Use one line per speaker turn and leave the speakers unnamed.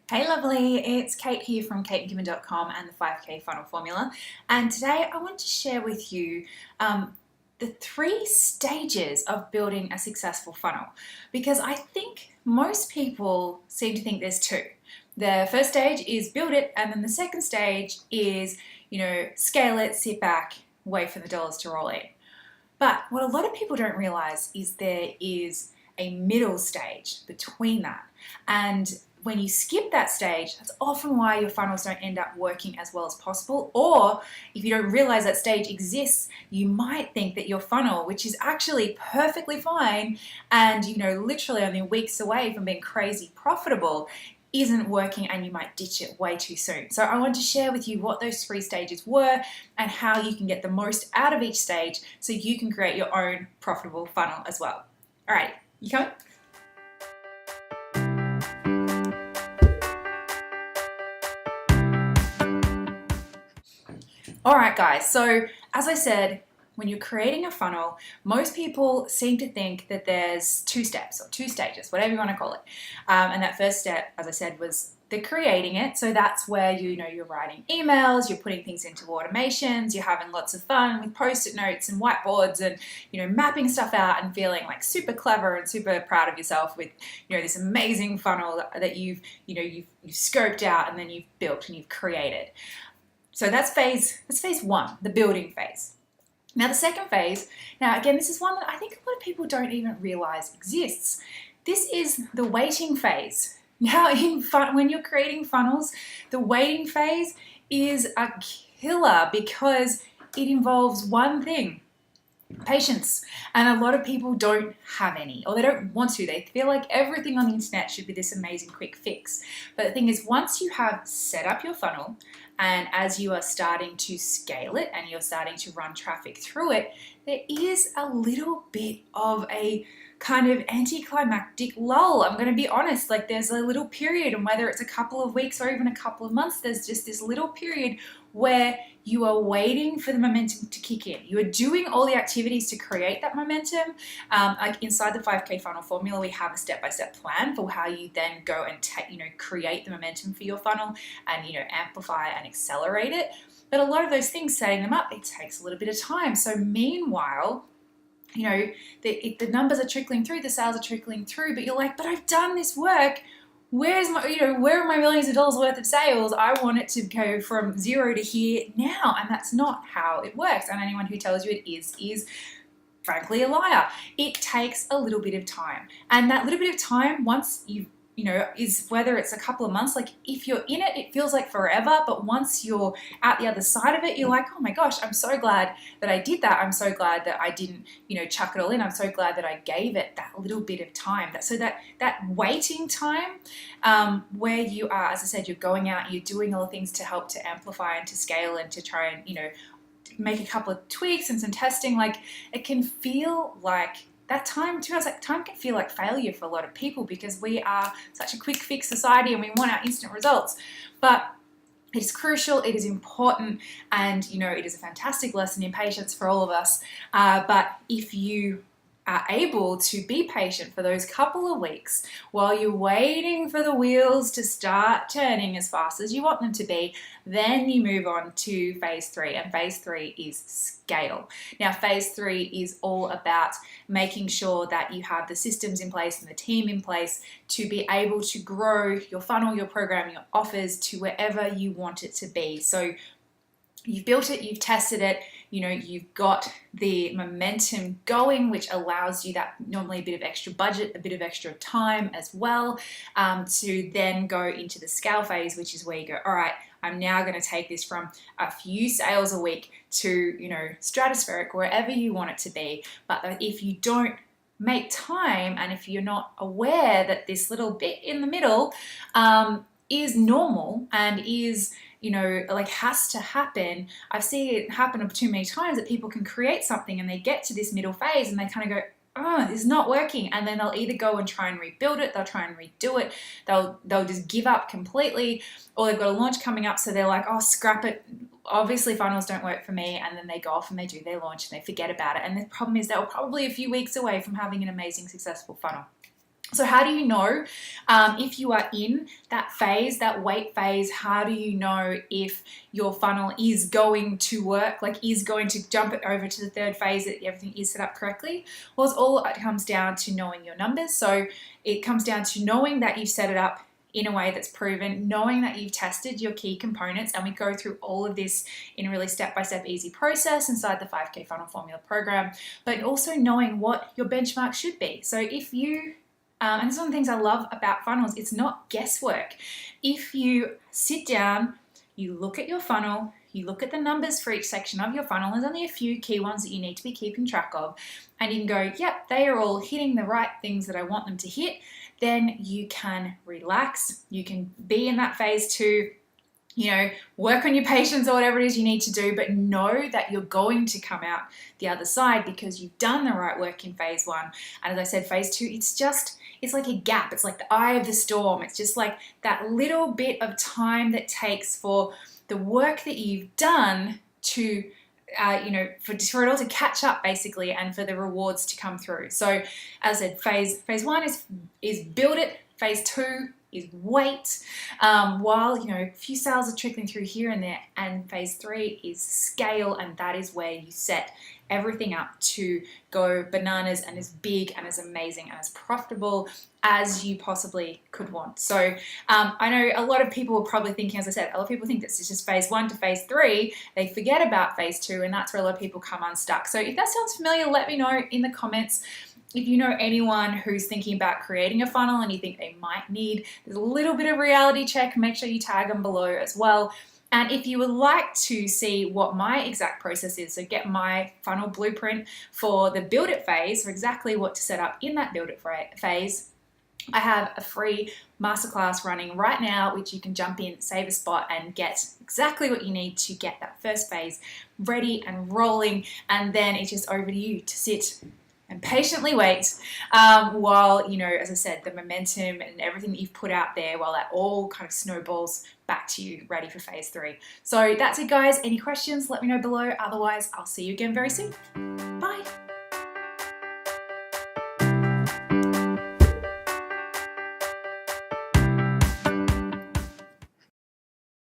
Hey lovely, it's Kate here from kateandkimman.com and the 5K Funnel Formula, and today I want to share with you the 3 stages of building a successful funnel, because I think most people seem to think there's two. The first stage is build it, and then the second stage is, scale it, sit back, wait for the dollars to roll in. But what a lot of people don't realize is there is a middle stage between that. And when you skip that stage, that's often why your funnels don't end up working as well as possible. Or if you don't realize that stage exists, you might think that your funnel, which is actually perfectly fine and literally only weeks away from being crazy profitable, isn't working, and you might ditch it way too soon. So I want to share with you what those 3 stages were and how you can get the most out of each stage so you can create your own profitable funnel as well. All right, you coming? All right, guys, so as I said, when you're creating a funnel, most people seem to think that there's 2 steps or 2 stages, whatever you want to call it. And that first step, as I said, was the creating it. So that's where you're writing emails, you're putting things into automations, you're having lots of fun with post-it notes and whiteboards and mapping stuff out and feeling like super clever and super proud of yourself with this amazing funnel that you've scoped out and then you've built and you've created. So that's phase 1, the building phase. Now the second phase, now again, this is one that I think a lot of people don't even realize exists. This is the waiting phase. Now when you're creating funnels, the waiting phase is a killer because it involves one thing: patience. And a lot of people don't have any, or they don't want to. They feel like everything on the internet should be this amazing quick fix. But the thing is, once you have set up your funnel, and as you are starting to scale it and you're starting to run traffic through it, there is a little bit of a kind of anticlimactic lull. I'm going to be honest, like there's a little period, and whether it's a couple of weeks or even a couple of months, there's just this little period where you are waiting for the momentum to kick in. You are doing all the activities to create that momentum. Like inside the 5K funnel formula, we have a step-by-step plan for how you then go and create the momentum for your funnel and amplify and accelerate it. But a lot of those things, setting them up, it takes a little bit of time. So meanwhile, the numbers are trickling through, the sales are trickling through, but you're like, but I've done this work. Where are my millions of dollars worth of sales? I want it to go from 0 to here now. And that's not how it works. And anyone who tells you it is frankly a liar. It takes a little bit of time. And that little bit of time, once is whether it's a couple of months, like if you're in it, it feels like forever. But once you're at the other side of it, you're like, oh my gosh, I'm so glad that I did that. I'm so glad that I didn't, chuck it all in. I'm so glad that I gave it that little bit of time. That waiting time, where you are, as I said, you're going out, you're doing all the things to help to amplify and to scale and to try and, make a couple of tweaks and some testing. Like it can feel like that time, to us, time can feel like failure for a lot of people because we are such a quick fix society and we want our instant results. But it is crucial, it is important, and it is a fantastic lesson in patience for all of us. But if you are able to be patient for those couple of weeks while you're waiting for the wheels to start turning as fast as you want them to be, then you move on to phase 3, and phase 3 is scale. Now, phase 3 is all about making sure that you have the systems in place and the team in place to be able to grow your funnel, your program, your offers to wherever you want it to be. So you've built it, you've tested it, you've got the momentum going, which allows you that normally a bit of extra budget, a bit of extra time as well, to then go into the scale phase, which is where you go, all right, I'm now going to take this from a few sales a week to, stratospheric, wherever you want it to be. But if you don't make time, and if you're not aware that this little bit in the middle is normal and is has to happen. I've seen it happen too many times that people can create something and they get to this middle phase and they kind of go, oh, this is not working. And then they'll either go and try and rebuild it, they'll try and redo it, they'll just give up completely, or they've got a launch coming up, so they're like, oh, scrap it. Obviously funnels don't work for me, and then they go off and they do their launch and they forget about it. And the problem is they were probably a few weeks away from having an amazing, successful funnel. So how do you know if you are in that phase, that wait phase? How do you know if your funnel is going to work, like is going to jump it over to the third phase, that everything is set up correctly? Well, it comes down to knowing your numbers. So it comes down to knowing that you've set it up in a way that's proven, knowing that you've tested your key components, and we go through all of this in a really step-by-step easy process inside the 5K Funnel Formula program, but also knowing what your benchmark should be. So if you and this is one of the things I love about funnels, it's not guesswork. If you sit down, you look at your funnel, you look at the numbers for each section of your funnel, there's only a few key ones that you need to be keeping track of, and you can go, yep, they are all hitting the right things that I want them to hit, then you can relax. You can be in that phase 2, work on your patience or whatever it is you need to do, but know that you're going to come out the other side because you've done the right work in phase 1. And as I said, phase 2, it's like a gap. It's like the eye of the storm. It's just like that little bit of time that takes for the work that you've done to, for it all to catch up basically, and for the rewards to come through. So as I said, phase 1 is build it. Phase 2 is wait, while a few sales are trickling through here and there, and phase 3 is scale, and that is where you set everything up to go bananas and as big and as amazing and as profitable as you possibly could want. So I know a lot of people are probably thinking, as I said, a lot of people think this is just phase 1 to phase 3. They forget about phase 2, and that's where a lot of people come unstuck. So if that sounds familiar, let me know in the comments. If you know anyone who's thinking about creating a funnel and you think they might need a little bit of reality check, make sure you tag them below as well. And if you would like to see what my exact process is, so get my funnel blueprint for the build it phase, for exactly what to set up in that build it phase, I have a free masterclass running right now, which you can jump in, save a spot, and get exactly what you need to get that first phase ready and rolling. And then it's just over to you to sit and patiently wait while, as I said, the momentum and everything that you've put out there, while that all kind of snowballs back to you, ready for phase 3. So that's it, guys. Any questions, let me know below. Otherwise, I'll see you again very soon. Bye.